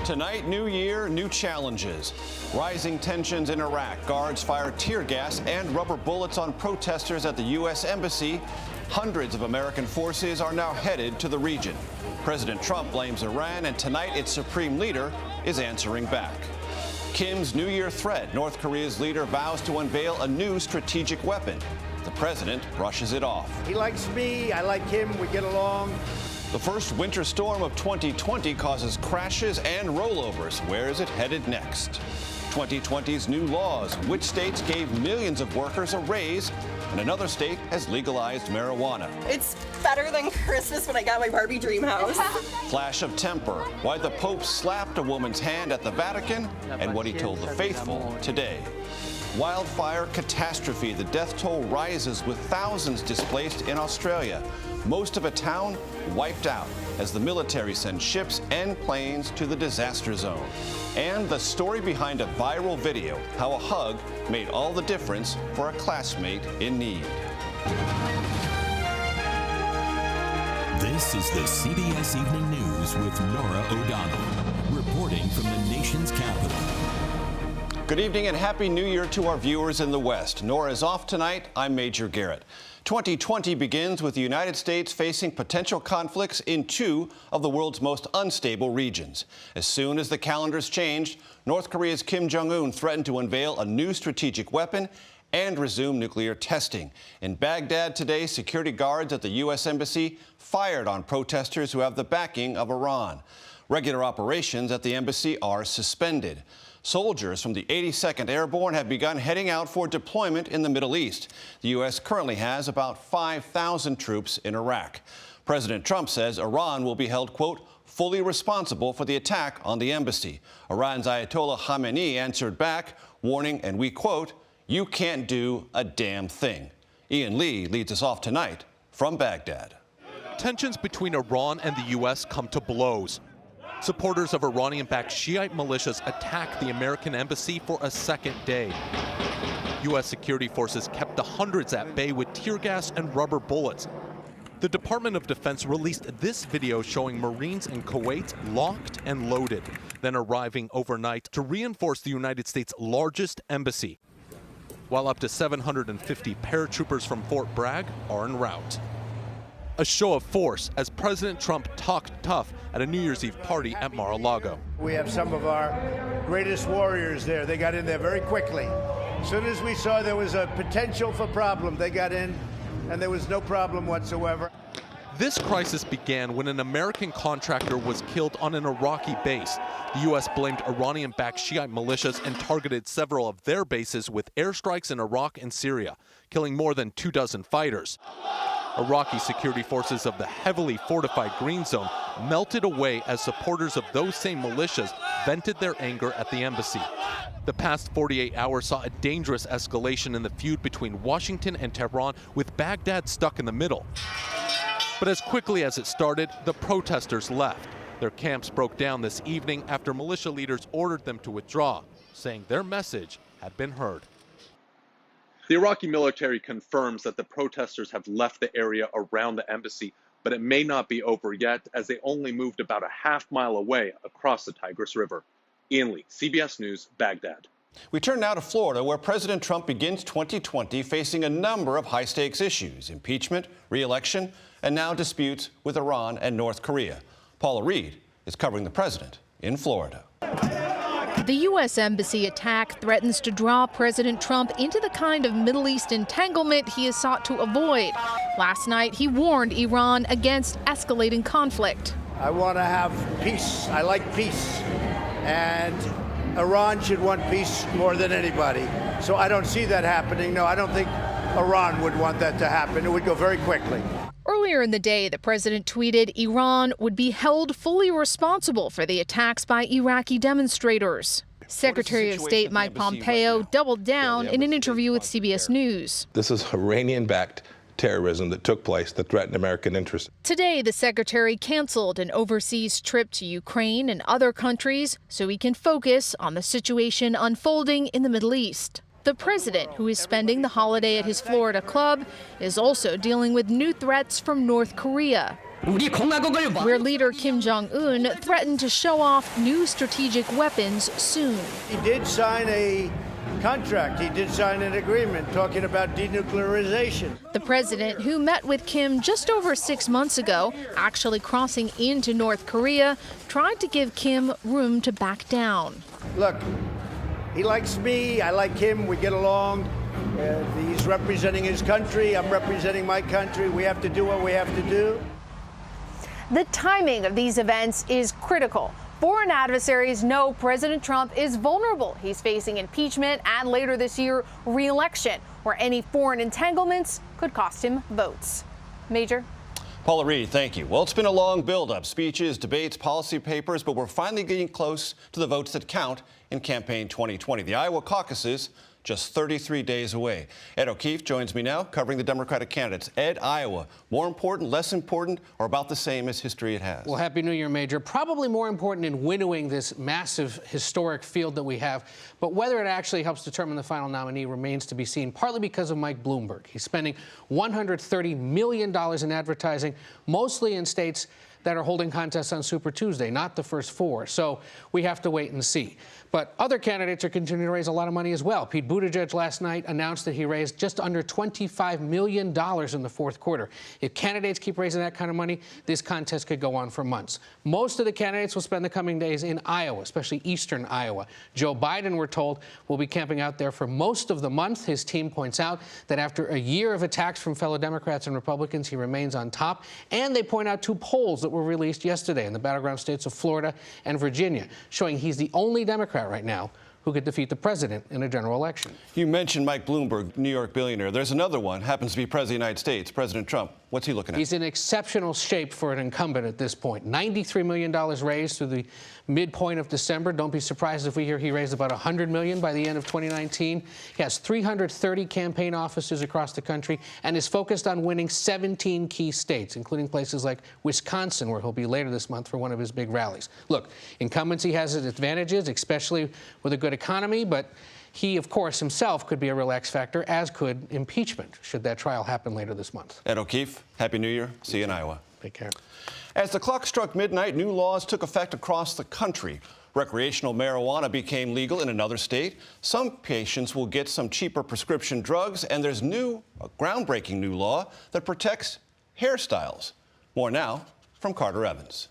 Tonight, new year, new challenges. Rising tensions in Iraq. Guards fire tear gas and rubber bullets on protesters at the U.S. Embassy. Hundreds of American forces are now headed to the region. President Trump blames Iran, and tonight its supreme leader is answering back. Kim's New Year threat. North Korea's leader vows to unveil a new strategic weapon. The president brushes it off. He likes me, I like him, we get along. The first winter storm of 2020 causes crashes and rollovers. Where is it headed next? 2020's new laws. Which states gave millions of workers a raise? And another state has legalized marijuana. It's better than Christmas when I got my Barbie dream house. Flash of temper. Why the Pope slapped a woman's hand at the Vatican and what he told the faithful today. Wildfire catastrophe. The death toll rises with thousands displaced in Australia. Most of a town wiped out as the military sends ships and planes to the disaster zone. And the story behind a viral video, how a hug made all the difference for a classmate in need. This is the CBS Evening News with Norah O'Donnell, reporting from the nation's capital. Good evening and Happy New Year to our viewers in the West. Norah is off tonight. I'm Major Garrett. 2020 begins with the United States facing potential conflicts in two of the world's most unstable regions. As soon as the calendars changed, North Korea's Kim Jong-un threatened to unveil a new strategic weapon and resume nuclear testing. In Baghdad today, security guards at the U.S. Embassy fired on protesters who have the backing of Iran. Regular operations at the embassy are suspended. Soldiers from the 82nd Airborne have begun heading out for deployment in the Middle East. The U.S. currently has about 5,000 troops in Iraq. President Trump says Iran will be held, quote, fully responsible for the attack on the embassy. Iran's Ayatollah Khamenei answered back, warning, and we quote, you can't do a damn thing. Ian Lee leads us off tonight from Baghdad. Tensions between Iran and the U.S. come to blows. Supporters of Iranian-backed Shiite militias attacked the American embassy for a second day. U.S. security forces kept the hundreds at bay with tear gas and rubber bullets. The Department of Defense released this video showing Marines in Kuwait locked and loaded, then arriving overnight to reinforce the United States' largest embassy, while up to 750 paratroopers from Fort Bragg are en route. A show of force as President Trump talked tough at a New Year's Eve party at Mar-a-Lago. We have some of our greatest warriors there. They got in there very quickly. As soon as we saw there was a potential for problem, they got in, and there was no problem whatsoever. This crisis began when an American contractor was killed on an Iraqi base. The U.S. blamed Iranian-backed Shiite militias and targeted several of their bases with airstrikes in Iraq and Syria, killing more than 24 fighters. Iraqi security forces of the heavily fortified Green Zone melted away as supporters of those same militias vented their anger at the embassy. The past 48 hours saw a dangerous escalation in the feud between Washington and Tehran, with Baghdad stuck in the middle. But as quickly as it started, the protesters left. Their camps broke down this evening after militia leaders ordered them to withdraw, saying their message had been heard. The Iraqi military confirms that the protesters have left the area around the embassy, but it may not be over yet as they only moved about a half-mile away across the Tigris River. Ian Lee, CBS News, Baghdad. We turn now to Florida, where President Trump begins 2020 facing a number of high-stakes issues: impeachment, re-election, and now disputes with Iran and North Korea. Paula Reed is covering the president in Florida. The U.S. Embassy attack threatens to draw President Trump into the kind of Middle East entanglement he has sought to avoid. Last night, he warned Iran against escalating conflict. I want to have peace. I like peace. And Iran should want peace more than anybody. So I don't see that happening. No, I don't think Iran would want that to happen. It would go very quickly. Earlier in the day, the president tweeted Iran would be held fully responsible for the attacks by Iraqi demonstrators. Secretary of State Mike Pompeo doubled down in an interview with CBS News. This is Iranian-backed terrorism that took place that threatened American interests. Today, the secretary canceled an overseas trip to Ukraine and other countries so he can focus on the situation unfolding in the Middle East. The president, who is spending the holiday at his Florida club, is also dealing with new threats from North Korea. where leader Kim Jong-un threatened to show off new strategic weapons soon. He did sign a contract. He did sign an agreement talking about denuclearization. The president, who met with Kim just over 6 months ago, actually crossing into North Korea, tried to give Kim room to back down. Look, he likes me, I like him, we get along. He's representing his country, I'm representing my country. We have to do what we have to do. The timing of these events is critical. Foreign adversaries know President Trump is vulnerable. He's facing impeachment and later this year, re-election, where any foreign entanglements could cost him votes. Major? Paula Reed, thank you. Well, it's been a long build-up, speeches, debates, policy papers, but we're finally getting close to the votes that count in campaign 2020. The Iowa caucuses just 33 days away. Ed O'Keefe joins me now, covering the Democratic candidates. Ed, Iowa, more important, less important, or about the same as history it has? Well, Happy New Year, Major. Probably more important in winnowing this massive historic field that we have. But whether it actually helps determine the final nominee remains to be seen, partly because of Mike Bloomberg. He's spending $130 million in advertising, mostly in states that are holding contests on Super Tuesday, not the first four. So we have to wait and see. But other candidates are continuing to raise a lot of money as well. Pete Buttigieg last night announced that he raised just under $25 million in the fourth quarter. If candidates keep raising that kind of money, this contest could go on for months. Most of the candidates will spend the coming days in Iowa, especially eastern Iowa. Joe Biden, we're told, will be camping out there for most of the month. His team points out that after a year of attacks from fellow Democrats and Republicans, he remains on top. And they point out two polls that were released yesterday in the battleground states of Florida and Virginia, showing he's the only Democrat right now who could defeat the president in a general election. You mentioned Mike Bloomberg, New York billionaire. There's another one, happens to be president of the United States, President Trump. What's he looking at? He's in exceptional shape for an incumbent at this point. $93 million raised through the midpoint of December. Don't be surprised if we hear he raised about $100 million by the end of 2019. He has 330 campaign offices across the country and is focused on winning 17 key states, including places like Wisconsin, where he'll be later this month for one of his big rallies. Look, incumbency has its advantages, especially with a good economy, but he, of course, himself could be a real X factor, as could impeachment, should that trial happen later this month. Ed O'Keefe, Happy New Year. See you in Iowa. Take care. As the clock struck midnight, new laws took effect across the country. Recreational marijuana became legal in another state. Some patients will get some cheaper prescription drugs, and there's a groundbreaking new law that protects hairstyles. More now from Carter Evans.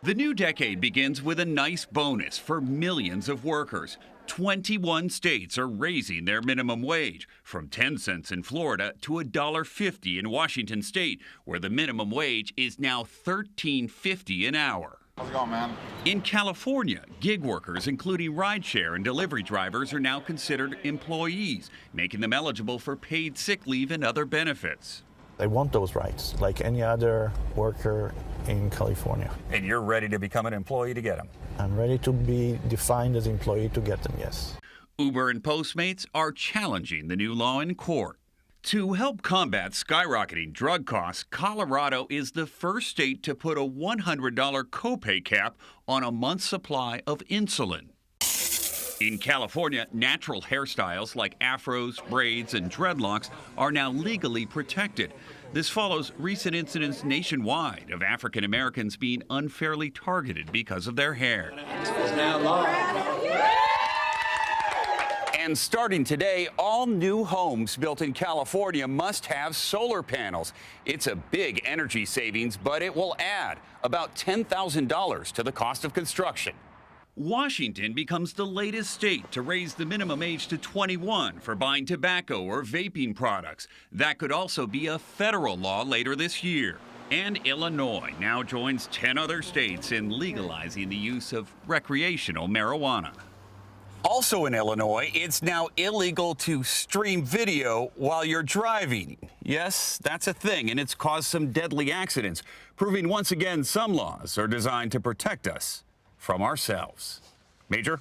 The new decade begins with a nice bonus for millions of workers. 21 states are raising their minimum wage from 10 cents in Florida to $1.50 in Washington state, where the minimum wage is now $13.50 an hour. How's it going, man? In California, gig workers, including rideshare and delivery drivers, are now considered employees, making them eligible for paid sick leave and other benefits. They want those rights, like any other worker in California. And you're ready to become an employee to get them? I'm ready to be defined as an employee to get them, yes. Uber and Postmates are challenging the new law in court. To help combat skyrocketing drug costs, Colorado is the first state to put a $100 copay cap on a month's supply of insulin. In California, natural hairstyles like afros, braids, and dreadlocks are now legally protected. This follows recent incidents nationwide of African Americans being unfairly targeted because of their hair. And starting today, all new homes built in California must have solar panels. It's a big energy savings, but it will add about $10,000 to the cost of construction. Washington becomes the latest state to raise the minimum age to 21 for buying tobacco or vaping products. That could also be a federal law later this year. And Illinois now joins 10 other states in legalizing the use of recreational marijuana. Also in Illinois, it's now illegal to stream video while you're driving. Yes, that's a thing, and it's caused some deadly accidents, proving once again some laws are designed to protect us from ourselves. Major?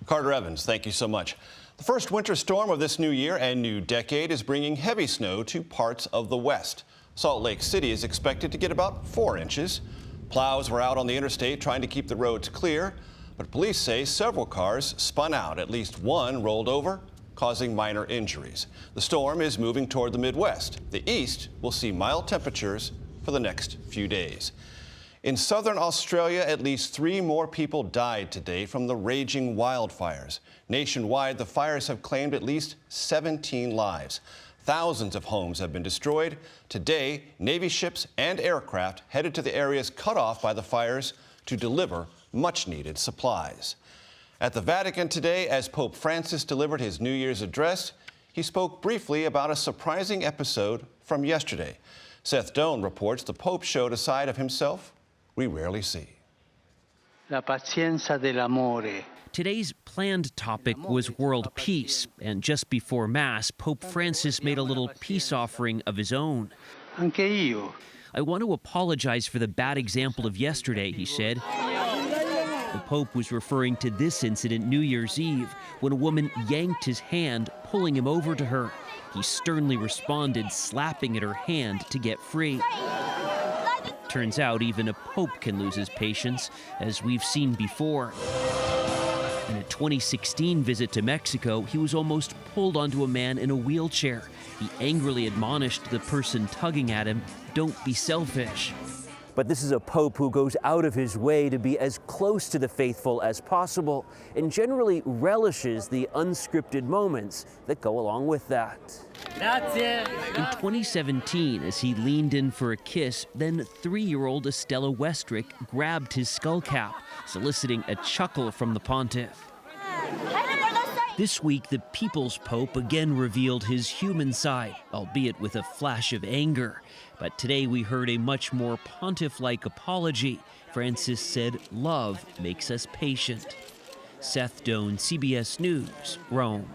Carter Evans, thank you so much. The first winter storm of this new year and new decade is bringing heavy snow to parts of the West. Salt Lake City is expected to get about 4 inches. Plows were out on the interstate trying to keep the roads clear, but police say several cars spun out. At least one rolled over, causing minor injuries. The storm is moving toward the Midwest. The East will see mild temperatures for the next few days. In southern Australia, at least 3 more people died today from the raging wildfires. Nationwide, the fires have claimed at least 17 lives. Thousands of homes have been destroyed. Today, Navy ships and aircraft headed to the areas cut off by the fires to deliver much-needed supplies. At the Vatican today, as Pope Francis delivered his New Year's address, he spoke briefly about a surprising episode from yesterday. Seth Doan reports the Pope showed a side of himself we rarely see. La pazienza dell'amore. Today's planned topic was world peace, and just before Mass, Pope Francis made a little peace offering of his own. Anche io. I want to apologize for the bad example of yesterday, he said. The Pope was referring to this incident New Year's Eve, when a woman yanked his hand, pulling him over to her. He sternly responded, slapping at her hand to get free. Turns out even a pope can lose his patience, as we've seen before. In a 2016 visit to Mexico, he was almost pulled onto a man in a wheelchair. He angrily admonished the person tugging at him, "Don't be selfish." But this is a pope who goes out of his way to be as close to the faithful as possible and generally relishes the unscripted moments that go along with that. In 2017, as he leaned in for a kiss, then 3-year-old Estella Westrick grabbed his skull cap, soliciting a chuckle from the pontiff. This week, the People's Pope again revealed his human side, albeit with a flash of anger. But today we heard a much more pontiff-like apology. Francis said, "Love makes us patient." Seth Doan, CBS News, Rome.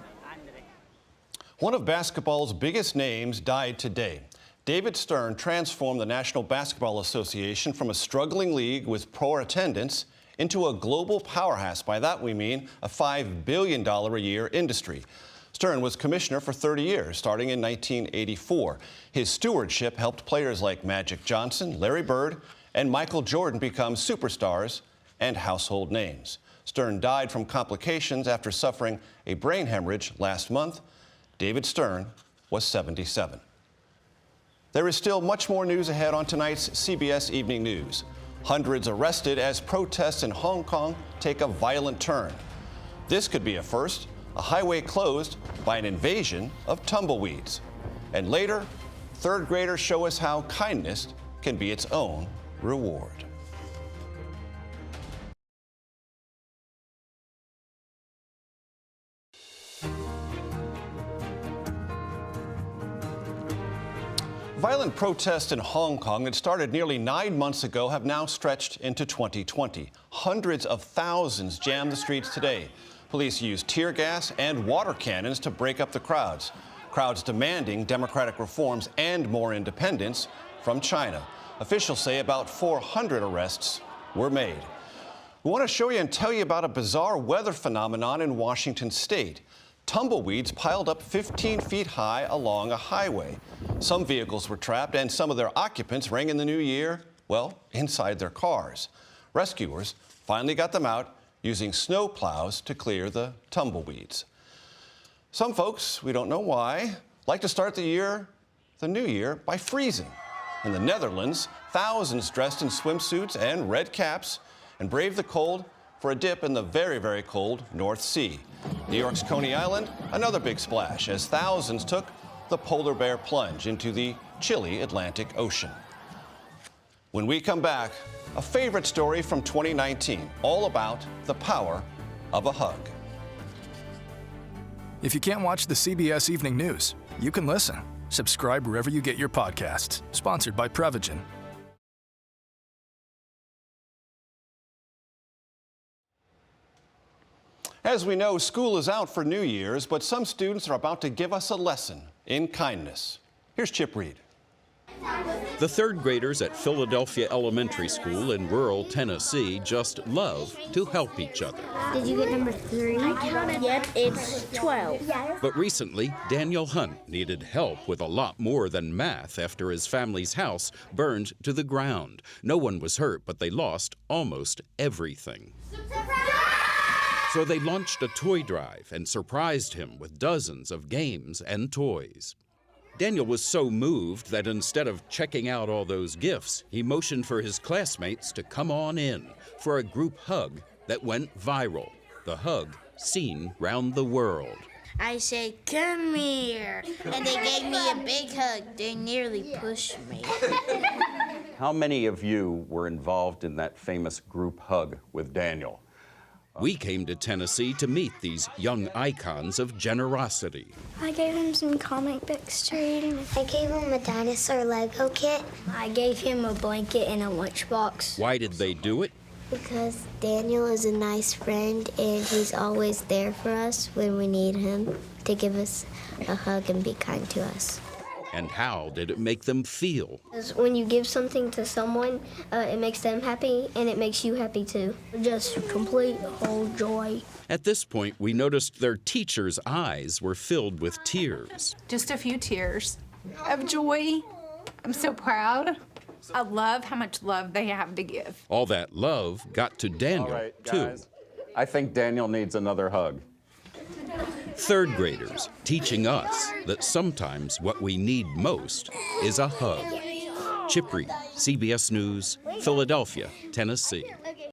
One of basketball's biggest names died today. David Stern transformed the National Basketball Association from a struggling league with poor attendance into a global powerhouse. By that we mean a $5 billion a year industry. Stern was commissioner for 30 years, starting in 1984. His stewardship helped players like Magic Johnson, Larry Bird, and Michael Jordan become superstars and household names. Stern died from complications after suffering a brain hemorrhage last month. David Stern was 77. There is still much more news ahead on tonight's CBS Evening News. Hundreds arrested as protests in Hong Kong take a violent turn. This could be a first, a highway closed by an invasion of tumbleweeds. And later, third graders show us how kindness can be its own reward. Violent protests in Hong Kong that started nearly 9 months ago have now stretched into 2020. Hundreds of thousands jammed the streets today. Police used tear gas and water cannons to break up the crowds. Crowds demanding democratic reforms and more independence from China. Officials say about 400 arrests were made. We want to show you and tell you about a bizarre weather phenomenon in Washington state. Tumbleweeds piled up 15 feet high along a highway. Some vehicles were trapped and some of their occupants rang in the new year, well, inside their cars. Rescuers finally got them out using snow plows to clear the tumbleweeds. Some folks, we don't know why, like to start the new year, by freezing. In the Netherlands, thousands dressed in swimsuits and red caps and braved the cold for a dip in the very, very cold North Sea. New York's Coney Island, another big splash as thousands took the polar bear plunge into the chilly Atlantic Ocean. When we come back, a favorite story from 2019, all about the power of a hug. If you can't watch the CBS Evening News, you can listen. Subscribe wherever you get your podcasts. Sponsored by Prevagen. As we know, school is out for New Year's, but some students are about to give us a lesson in kindness. Here's Chip Reed. The third graders at Philadelphia Elementary School in rural Tennessee just love to help each other. Did you get number 3? I counted. Yep, it's 12. But recently, Daniel Hunt needed help with a lot more than math after his family's house burned to the ground. No one was hurt, but they lost almost everything. So they launched a toy drive and surprised him with dozens of games and toys. Daniel was so moved that instead of checking out all those gifts, he motioned for his classmates to come on in for a group hug that went viral. The hug seen round the world. I say, come here. And they gave me a big hug. They nearly pushed me. How many of you were involved in that famous group hug with Daniel? We came to Tennessee to meet these young icons of generosity. I gave him some comic books to read. I gave him a dinosaur Lego kit. I gave him a blanket and a lunchbox. Why did they do it? Because Daniel is a nice friend and he's always there for us when we need him to give us a hug and be kind to us. And how did it make them feel? When you give something to someone, it makes them happy and it makes you happy too. Just complete whole joy. At this point, we noticed their teachers' eyes were filled with tears. Just a few tears of joy. I'm so proud. I love how much love they have to give. All that love got to Daniel, All right, too. guys, I think Daniel needs another hug. Third graders teaching us that sometimes what we need most is a hug. Chip Reed, CBS News, Philadelphia, Tennessee.